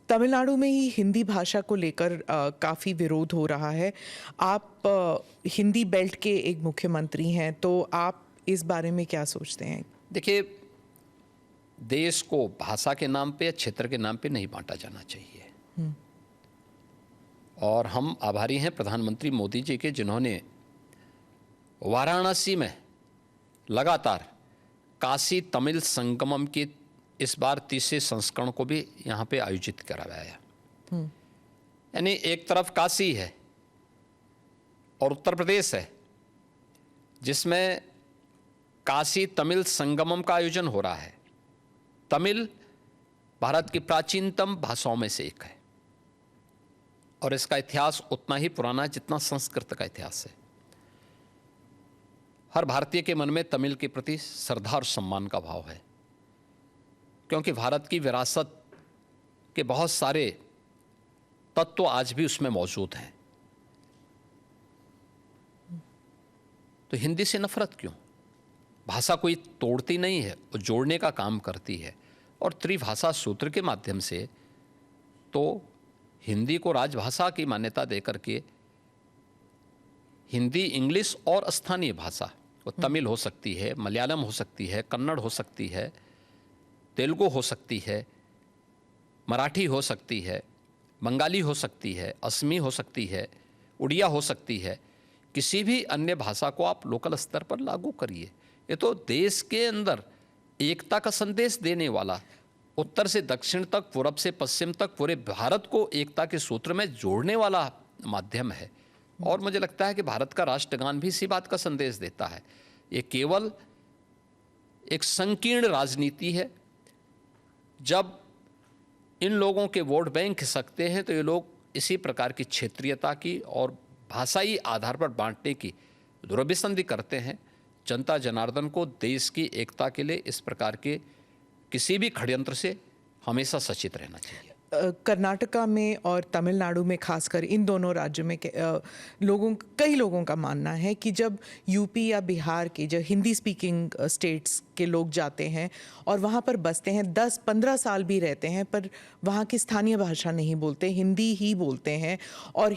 तमिलनाडु में ही हिंदी भाषा को लेकर काफ़ी विरोध हो रहा है। आप हिंदी बेल्ट के एक मुख्यमंत्री हैं, तो आप इस बारे में क्या सोचते हैं? देखिए, देश को भाषा के नाम पे या क्षेत्र के नाम पे नहीं बांटा जाना चाहिए। और हम आभारी हैं प्रधानमंत्री मोदी जी के, जिन्होंने वाराणसी में लगातार काशी तमिल संगमम की इस बार तीसरे संस्करण को भी यहाँ पे आयोजित करवाया। यानी एक तरफ काशी है और उत्तर प्रदेश है, जिसमें काशी तमिल संगमम का आयोजन हो रहा है। तमिल भारत की प्राचीनतम भाषाओं में से एक है और इसका इतिहास उतना ही पुराना है जितना संस्कृत का इतिहास है। हर भारतीय के मन में तमिल के प्रति श्रद्धा और सम्मान का भाव है, क्योंकि भारत की विरासत के बहुत सारे तत्व आज भी उसमें मौजूद हैं। तो हिंदी से नफरत क्यों? भाषा कोई तोड़ती नहीं है, वो जोड़ने का काम करती है। और त्रिभाषा सूत्र के माध्यम से तो हिंदी को राजभाषा की मान्यता देकर के हिंदी, इंग्लिश और स्थानीय भाषा, वो तमिल हो सकती है, मलयालम हो सकती है, कन्नड़ हो सकती है, तेलुगु हो सकती है, मराठी हो सकती है, बंगाली हो सकती है, असमी हो सकती है, उड़िया हो सकती है। किसी भी अन्य भाषा को आप लोकल स्तर पर लागू करिए। ये तो देश के अंदर एकता का संदेश देने वाला, उत्तर से दक्षिण तक, पूरब से पश्चिम तक पूरे भारत को एकता के सूत्र में जोड़ने वाला माध्यम है। और मुझे लगता है कि भारत का राष्ट्रगान भी इसी बात का संदेश देता है। ये केवल एक संकीर्ण राजनीति है। जब इन लोगों के वोट बैंक खिसकते हैं तो ये लोग इसी प्रकार की क्षेत्रीयता की और भाषाई आधार पर बांटने की दुरभिसंधि करते हैं। जनता जनार्दन को देश की एकता के लिए इस प्रकार के किसी भी षड्यंत्र से हमेशा सचेत रहना चाहिए। कर्नाटका में और तमिलनाडु में, खासकर इन दोनों राज्यों में कई लोगों का मानना है कि जब यूपी या बिहार के जो हिंदी स्पीकिंग स्टेट्स के लोग जाते हैं और वहाँ पर बसते हैं, 10-15 साल भी रहते हैं, पर वहाँ की स्थानीय भाषा नहीं बोलते, हिंदी ही बोलते हैं और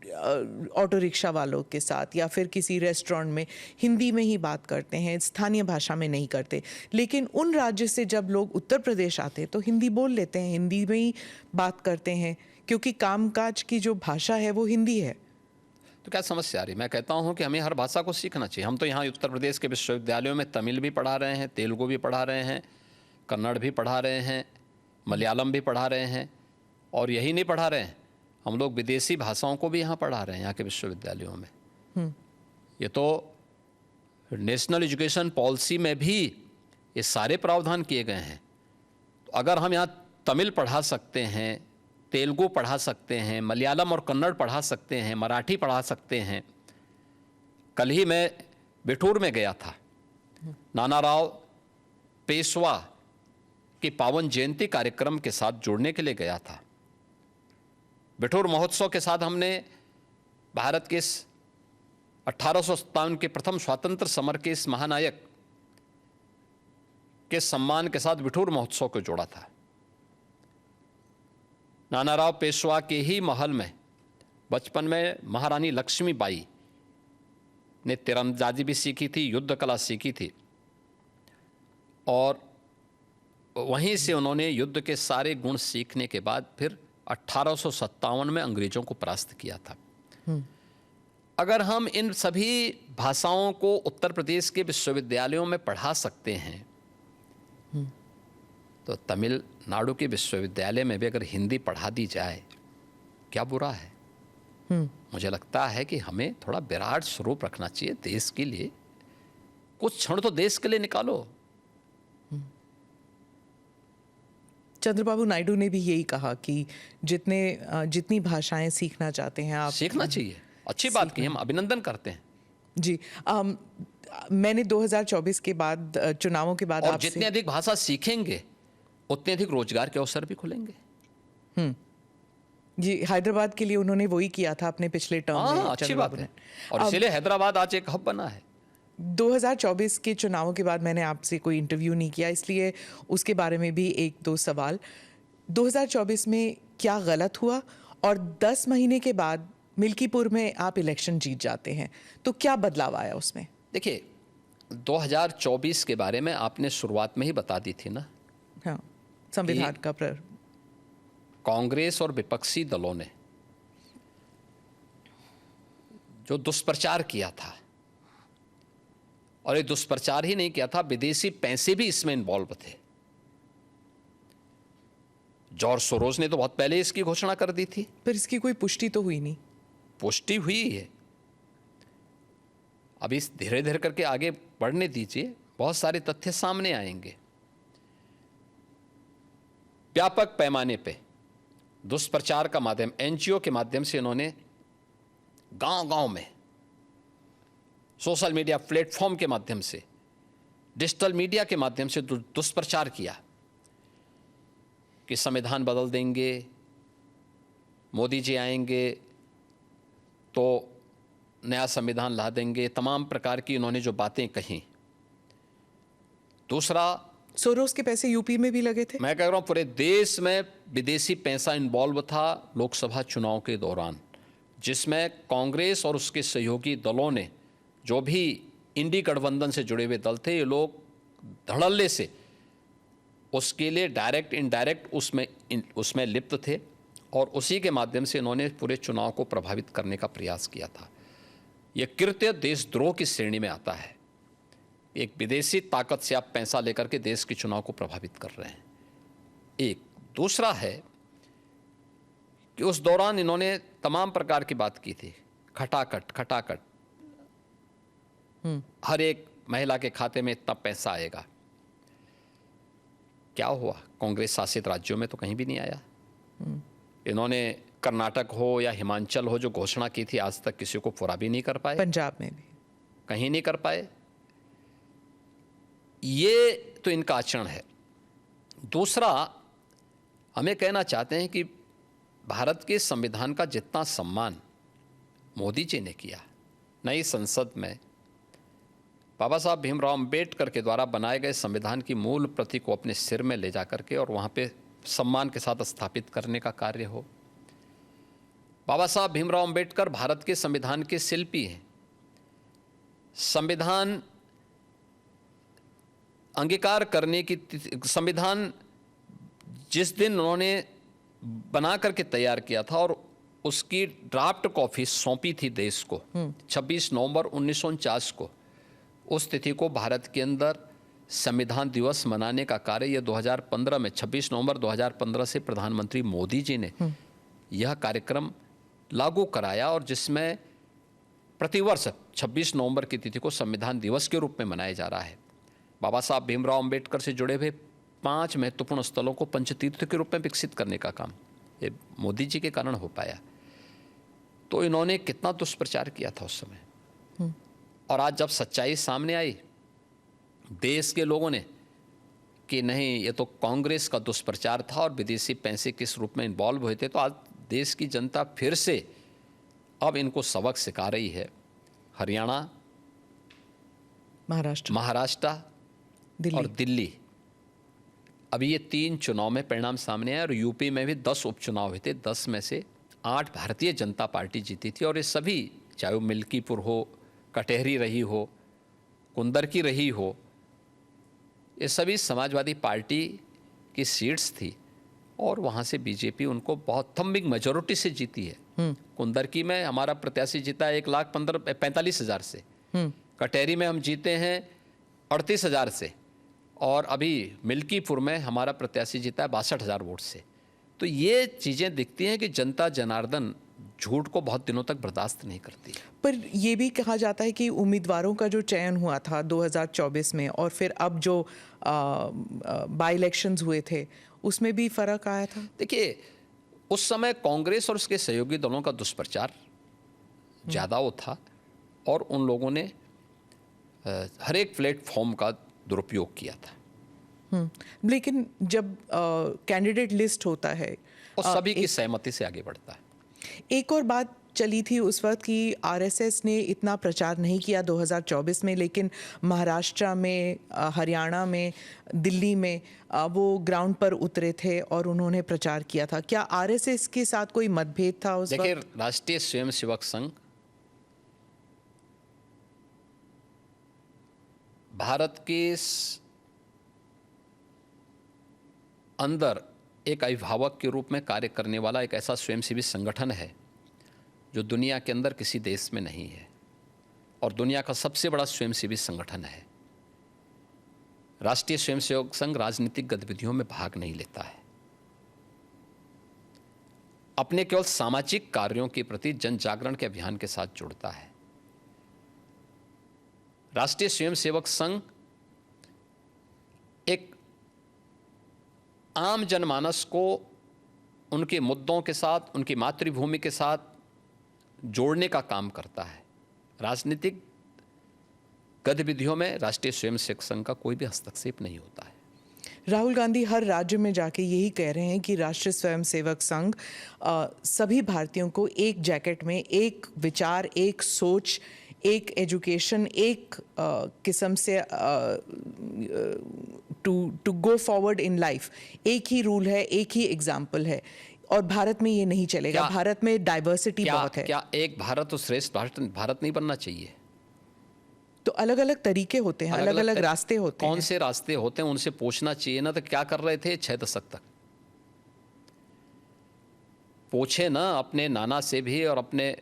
ऑटो रिक्शा वालों के साथ या फिर किसी रेस्टोरेंट में हिंदी में ही बात करते हैं, स्थानीय भाषा में नहीं करते। लेकिन उन राज्य से जब लोग उत्तर प्रदेश आते हैं तो हिंदी बोल लेते हैं, हिंदी में ही बात करते हैं, क्योंकि कामकाज की जो भाषा है वो हिंदी है। तो क्या समस्या आ रही? मैं कहता हूं कि हमें हर भाषा को सीखना चाहिए। हम तो यहाँ उत्तर प्रदेश के विश्वविद्यालयों में तमिल भी पढ़ा रहे हैं, तेलुगु भी पढ़ा रहे हैं, कन्नड़ भी पढ़ा रहे हैं, मलयालम भी पढ़ा रहे हैं। और यही नहीं पढ़ा रहे हैं, हम लोग विदेशी भाषाओं को भी यहाँ पढ़ा रहे हैं, यहाँ के विश्वविद्यालयों में। ये तो नेशनल एजुकेशन पॉलिसी में भी ये सारे प्रावधान किए गए हैं। तो अगर हम यहाँ तमिल पढ़ा सकते हैं, तेलुगु पढ़ा सकते हैं, मलयालम और कन्नड़ पढ़ा सकते हैं, मराठी पढ़ा सकते हैं। कल ही मैं बिठूर में गया था, नानाराव पेशवा की पावन जयंती कार्यक्रम के साथ जुड़ने के लिए गया था। बिठूर महोत्सव के साथ हमने भारत के 1857 के प्रथम स्वतंत्र समर के इस महानायक के सम्मान के साथ बिठूर महोत्सव को जोड़ा था। नानाराव पेशवा के ही महल में बचपन में महारानी लक्ष्मीबाई ने तीरंदाजी भी सीखी थी, युद्ध कला सीखी थी, और वहीं से उन्होंने युद्ध के सारे गुण सीखने के बाद फिर 1857 में अंग्रेजों को परास्त किया था। अगर हम इन सभी भाषाओं को उत्तर प्रदेश के विश्वविद्यालयों में पढ़ा सकते हैं, तो तमिलनाडु के विश्वविद्यालय में भी अगर हिंदी पढ़ा दी जाए, क्या बुरा है? मुझे लगता है कि हमें थोड़ा विराट स्वरूप रखना चाहिए देश के लिए। कुछ क्षण तो देश के लिए निकालो। चंद्रबाबू नायडू ने भी यही कहा कि जितनी भाषाएं सीखना चाहते हैं आप सीखना चाहिए। अच्छी बात की, हम अभिनंदन करते हैं जी। मैंने 2024 के बाद, चुनावों के बाद, और जितने अधिक भाषा सीखेंगे उतने अधिक रोजगार के अवसर भी खुलेंगे। जी, हैदराबाद के लिए उन्होंने वही किया था अपने पिछले टर्म में। अच्छी बात है, और इसलिए हैदराबाद आज एक हब बना है। 2024 के चुनावों के बाद मैंने आपसे कोई इंटरव्यू नहीं किया, इसलिए उसके बारे में भी एक दो सवाल। 2024 में क्या गलत हुआ, और 10 महीने के बाद मिल्कीपुर में आप इलेक्शन जीत जाते हैं, तो क्या बदलाव आया उसमें? देखिए, 2024 के बारे में आपने शुरुआत में ही बता दी थी ना। हाँ, संविधान का कांग्रेस और विपक्षी दलों ने जो दुष्प्रचार किया था, और ये दुष्प्रचार ही नहीं किया था, विदेशी पैसे भी इसमें इन्वॉल्व थे। जॉर्ज सोरोस ने तो बहुत पहले इसकी घोषणा कर दी थी। पर इसकी कोई पुष्टि तो हुई नहीं। पुष्टि हुई है, अभी धीरे धीरे करके आगे बढ़ने दीजिए, बहुत सारे तथ्य सामने आएंगे। व्यापक पैमाने पे दुष्प्रचार का माध्यम, एनजीओ के माध्यम से इन्होंने गांव-गांव में, सोशल मीडिया प्लेटफॉर्म के माध्यम से, डिजिटल मीडिया के माध्यम से दुष्प्रचार किया कि संविधान बदल देंगे, मोदी जी आएंगे तो नया संविधान ला देंगे, तमाम प्रकार की इन्होंने जो बातें कही। दूसरा, सोरोस के पैसे यूपी में भी लगे थे। मैं कह रहा हूं पूरे देश में विदेशी पैसा इन्वॉल्व था लोकसभा चुनाव के दौरान, जिसमें कांग्रेस और उसके सहयोगी दलों ने, जो भी इंडी गठबंधन से जुड़े हुए दल थे, ये लोग धड़ल्ले से उसके लिए डायरेक्ट इनडायरेक्ट उसमें लिप्त थे, और उसी के माध्यम से इन्होंने पूरे चुनाव को प्रभावित करने का प्रयास किया था। यह कृत्य देशद्रोह की श्रेणी में आता है। एक विदेशी ताकत से आप पैसा लेकर के देश के चुनाव को प्रभावित कर रहे हैं। एक दूसरा है कि उस दौरान इन्होंने तमाम प्रकार की बात की थी, खटाखट हर एक महिला के खाते में इतना पैसा आएगा। क्या हुआ? कांग्रेस शासित राज्यों में तो कहीं भी नहीं आया। इन्होंने कर्नाटक हो या हिमाचल हो जो घोषणा की थी, आज तक किसी को पूरा भी नहीं कर पाए। पंजाब में भी कहीं नहीं कर पाए। ये तो इनका आचरण है। दूसरा, हमें कहना चाहते हैं कि भारत के संविधान का जितना सम्मान मोदी जी ने किया, नई संसद में बाबा साहब भीमराव अंबेडकर के द्वारा बनाए गए संविधान की मूल प्रति को अपने सिर में ले जाकर के और वहाँ पे सम्मान के साथ स्थापित करने का कार्य हो। बाबा साहब भीमराव अंबेडकर भारत के संविधान के शिल्पी हैं। संविधान अंगीकार करने की, संविधान जिस दिन उन्होंने बना करके तैयार किया था और उसकी ड्राफ्ट कॉपी सौंपी थी देश को 26 नवंबर 1949 को, उस तिथि को भारत के अंदर संविधान दिवस मनाने का कार्य यह 2015 में 26 नवंबर 2015 से प्रधानमंत्री मोदी जी ने यह कार्यक्रम लागू कराया, और जिसमें प्रतिवर्ष 26 नवंबर की तिथि को संविधान दिवस के रूप में मनाया जा रहा है। बाबा साहब भीमराव अंबेडकर से जुड़े हुए 5 महत्वपूर्ण स्थलों को पंचतीर्थ के रूप में विकसित करने का काम ये मोदी जी के कारण हो पाया। तो इन्होंने कितना दुष्प्रचार किया था उस समय, और आज जब सच्चाई सामने आई देश के लोगों ने कि नहीं, ये तो कांग्रेस का दुष्प्रचार था और विदेशी पैसे किस रूप में इन्वॉल्व हुए थे, तो आज देश की जनता फिर से अब इनको सबक सिखा रही है। हरियाणा, महाराष्ट्र और दिल्ली, अभी ये 3 चुनाव में परिणाम सामने आए, और यूपी में भी 10 उपचुनाव हुए थे। 10 में से 8 भारतीय जनता पार्टी जीती थी, और ये सभी, चाहे वो मिल्कीपुर हो, कटेहरी रही हो, कुंदरकी रही हो, ये सभी समाजवादी पार्टी की सीट्स थी, और वहाँ से बीजेपी उनको बहुत थम्बिंग मेजोरिटी से जीती है। कुंदरकी में हमारा प्रत्याशी जीता है 1,45,000 से, कटेहरी में हम जीते हैं 38,000 से, और अभी मिल्कीपुर में हमारा प्रत्याशी जीता है 62,000 वोट से। तो ये चीज़ें दिखती हैं कि जनता जनार्दन झूठ को बहुत दिनों तक बर्दाश्त नहीं करती। पर ये भी कहा जाता है कि उम्मीदवारों का जो चयन हुआ था 2024 में, और फिर अब जो बाई इलेक्शंस हुए थे, उसमें भी फर्क आया था। देखिए, उस समय कांग्रेस और उसके सहयोगी दलों का दुष्प्रचार ज़्यादा वो था, और उन लोगों ने हर एक प्लेटफॉर्म का दुरुपयोग किया था। लेकिन जब कैंडिडेट लिस्ट होता है और सभी की सहमति से आगे बढ़ता है। एक और बात चली थी उस वक्त कि आरएसएस ने इतना प्रचार नहीं किया 2024 में, लेकिन महाराष्ट्र में, हरियाणा में, दिल्ली में वो ग्राउंड पर उतरे थे और उन्होंने प्रचार किया था। क्या आरएसएस के साथ कोई मतभेद था उस देखिए, वक्त? राष्ट्रीय स्वयंसेवक संघ भारत के अंदर एक अभिभावक के रूप में कार्य करने वाला एक ऐसा स्वयंसेवी संगठन है जो दुनिया के अंदर किसी देश में नहीं है और दुनिया का सबसे बड़ा स्वयंसेवी संगठन है। राष्ट्रीय स्वयंसेवक संघ राजनीतिक गतिविधियों में भाग नहीं लेता है, अपने केवल सामाजिक कार्यों के प्रति जन जागरण के अभियान के साथ जुड़ता है। राष्ट्रीय स्वयंसेवक संघ एक आम जनमानस को उनके मुद्दों के साथ, उनकी मातृभूमि के साथ जोड़ने का काम करता है। राजनीतिक गतिविधियों में राष्ट्रीय स्वयंसेवक संघ का कोई भी हस्तक्षेप नहीं होता है। राहुल गांधी हर राज्य में जाके यही कह रहे हैं कि राष्ट्रीय स्वयंसेवक संघ सभी भारतीयों को एक जैकेट में, एक विचार, एक सोच, एक एजुकेशन, एक किस्म से to go forward in life, एक ही रूल है, एक ही एग्जाम्पल है। और भारत में ये नहीं चलेगा। भारत में डाइवर्सिटी बहुत है। क्या एक भारत तो श्रेष्ठ भारत नहीं बनना चाहिए? तो अलग अलग तरीके होते हैं, अलग अलग रास्ते होते हैं। कौन से रास्ते होते हैं उनसे पूछना चाहिए ना। तो क्या कर रहे थे 6 दशक तक? पूछे ना अपने नाना से भी और अपने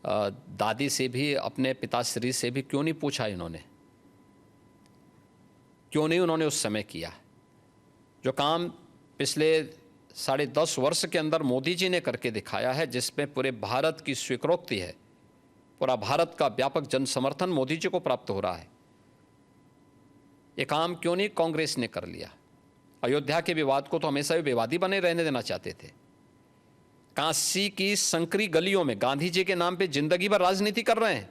दादी से भी, अपने पिताश्री से भी। क्यों नहीं पूछा इन्होंने? क्यों नहीं उन्होंने उस समय किया जो काम पिछले 10.5 वर्ष के अंदर मोदी जी ने करके दिखाया है, जिसमें पूरे भारत की स्वीकृति है, पूरा भारत का व्यापक जन समर्थन मोदी जी को प्राप्त हो रहा है। ये काम क्यों नहीं कांग्रेस ने कर लिया? अयोध्या के विवाद को तो हमेशा ही विवादी बने रहने देना चाहते थे। काशी की संकरी गलियों में गांधी जी के नाम पे जिंदगी भर राजनीति कर रहे हैं,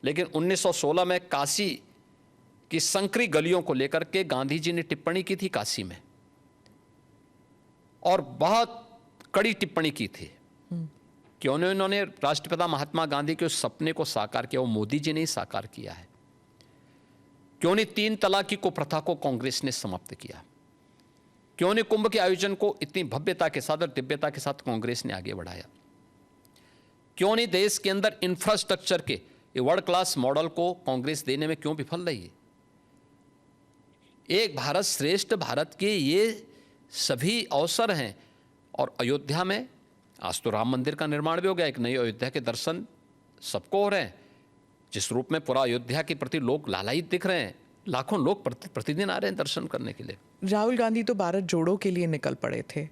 लेकिन 1916 में काशी की संकरी गलियों को लेकर के गांधी जी ने टिप्पणी की थी काशी में, और बहुत कड़ी टिप्पणी की थी। क्यों नहीं उन्होंने राष्ट्रपिता महात्मा गांधी के उस सपने को साकार किया? वो मोदी जी ने ही साकार किया है। क्यों नहीं 3 तलाक की कुप्रथा को कांग्रेस ने समाप्त किया? क्यों नहीं कुंभ के आयोजन को इतनी भव्यता के साथ और दिव्यता के साथ कांग्रेस ने आगे बढ़ाया? क्यों नहीं देश के अंदर इंफ्रास्ट्रक्चर के वर्ल्ड क्लास मॉडल को कांग्रेस देने में क्यों विफल रही है? एक भारत श्रेष्ठ भारत के ये सभी अवसर हैं। और अयोध्या में आज तो राम मंदिर का निर्माण भी हो गया, एक नई अयोध्या के दर्शन सबको हो रहे हैं, जिस रूप में पूरा अयोध्या के प्रति लोग लालायित दिख रहे हैं। लाखों लोग प्रतिदिन आ रहे हैं दर्शन करने के लिए। राहुल गांधी तो भारत जोड़ो के लिए निकल पड़े थे,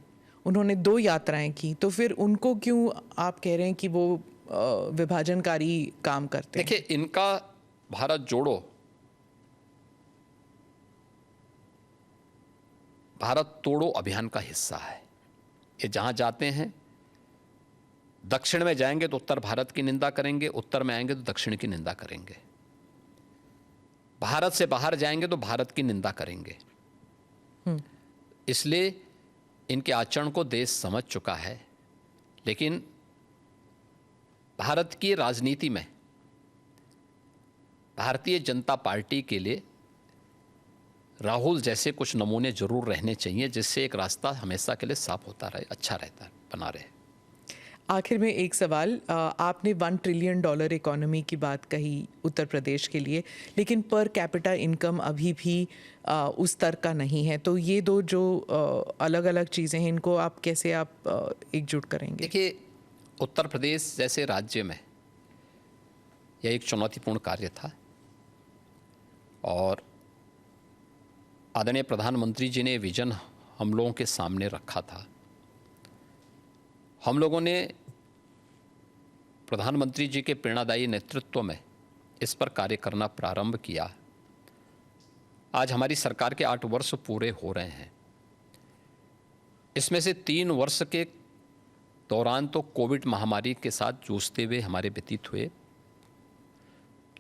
उन्होंने 2 यात्राएं की, तो फिर उनको क्यों आप कह रहे हैं कि वो विभाजनकारी काम करते हैं? देखिए, इनका भारत जोड़ो भारत तोड़ो अभियान का हिस्सा है। ये जहां जाते हैं, दक्षिण में जाएंगे तो उत्तर भारत की निंदा करेंगे, उत्तर में आएंगे तो दक्षिण की निंदा करेंगे, भारत से बाहर जाएंगे तो भारत की निंदा करेंगे। इसलिए इनके आचरण को देश समझ चुका है। लेकिन भारत की राजनीति में भारतीय जनता पार्टी के लिए राहुल जैसे कुछ नमूने जरूर रहने चाहिए, जिससे एक रास्ता हमेशा के लिए साफ होता रहे, अच्छा रहता है, बना रहे। आखिर में एक सवाल, आपने $1 ट्रिलियन इकोनॉमी की बात कही उत्तर प्रदेश के लिए, लेकिन पर कैपिटा इनकम अभी भी उस स्तर का नहीं है। तो ये दो जो अलग अलग चीज़ें हैं, इनको आप कैसे एकजुट करेंगे? देखिए, उत्तर प्रदेश जैसे राज्य में यह एक चुनौतीपूर्ण कार्य था और आदरणीय प्रधानमंत्री जी ने विजन हम लोगों के सामने रखा था। हम लोगों ने प्रधानमंत्री जी के प्रेरणादायी नेतृत्व में इस पर कार्य करना प्रारंभ किया। आज हमारी सरकार के 8 वर्ष पूरे हो रहे हैं। इसमें से 3 वर्ष के दौरान तो कोविड महामारी के साथ जूझते हुए हमारे व्यतीत हुए,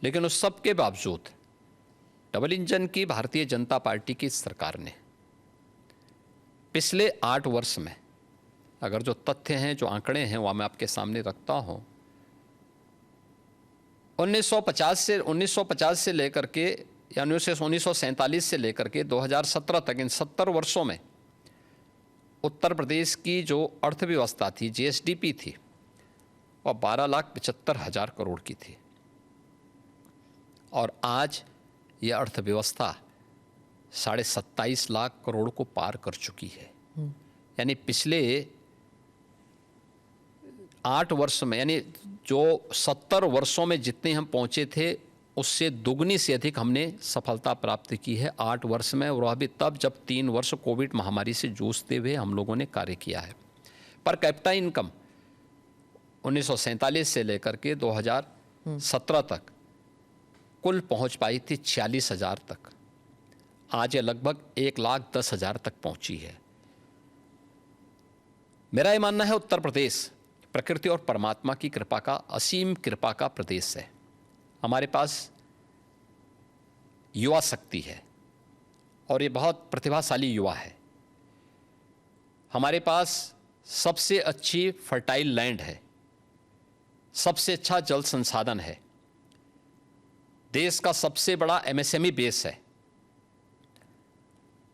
लेकिन उस सब के बावजूद डबल इंजन की भारतीय जनता पार्टी की सरकार ने पिछले 8 वर्ष में अगर जो तथ्य हैं, जो आंकड़े हैं, वह मैं आपके सामने रखता हूं, 1950 से लेकर के या 1947 से लेकर के 2017 तक, इन 70 वर्षों में उत्तर प्रदेश की जो अर्थव्यवस्था थी, जीएसडीपी थी, वह 12,75,000 करोड़ की थी। और आज यह अर्थव्यवस्था 27.5 लाख करोड़ को पार कर चुकी है। यानी पिछले 8 वर्ष में, यानी जो 70 वर्षों में जितने हम पहुंचे थे, उससे दुगनी से अधिक हमने सफलता प्राप्त की है 8 वर्ष में, और वह भी तब जब 3 वर्ष कोविड महामारी से जूझते हुए हम लोगों ने कार्य किया है। पर कैपिटा इनकम 1947 से लेकर के 2017 तक कुल पहुंच पाई थी 46,000 तक। आज ये लगभग 1,10,000 तक पहुंची है। मेरा ये मानना है, उत्तर प्रदेश प्रकृति और परमात्मा की कृपा का, असीम कृपा का प्रदेश है। हमारे पास युवा शक्ति है और ये बहुत प्रतिभाशाली युवा है। हमारे पास सबसे अच्छी फर्टाइल लैंड है, सबसे अच्छा जल संसाधन है, देश का सबसे बड़ा एमएसएमई बेस है,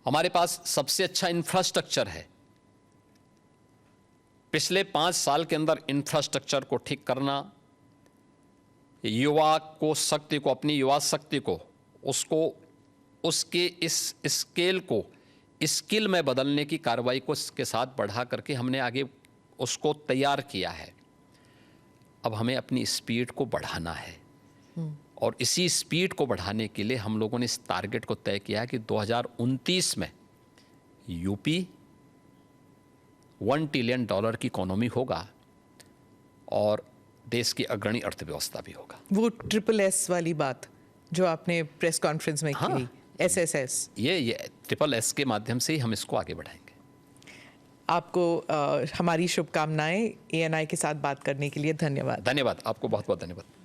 हमारे पास सबसे अच्छा इंफ्रास्ट्रक्चर है। पिछले 5 साल के अंदर इंफ्रास्ट्रक्चर को ठीक करना, युवा को शक्ति को, अपनी युवा शक्ति को, उसको उसके इस स्केल को स्किल में बदलने की कार्रवाई को इसके साथ बढ़ा करके हमने आगे उसको तैयार किया है। अब हमें अपनी स्पीड को बढ़ाना है और इसी स्पीड को बढ़ाने के लिए हम लोगों ने इस टारगेट को तय किया है कि 2029 में यूपी $1 ट्रिलियन की इकोनॉमी होगा और देश की अग्रणी अर्थव्यवस्था भी होगा। वो SSS वाली बात जो आपने प्रेस कॉन्फ्रेंस में हाँ, की, SSS, ये SSS के माध्यम से ही हम इसको आगे बढ़ाएंगे। आपको हमारी शुभकामनाएं। ANI के साथ बात करने के लिए धन्यवाद। धन्यवाद, आपको बहुत बहुत धन्यवाद।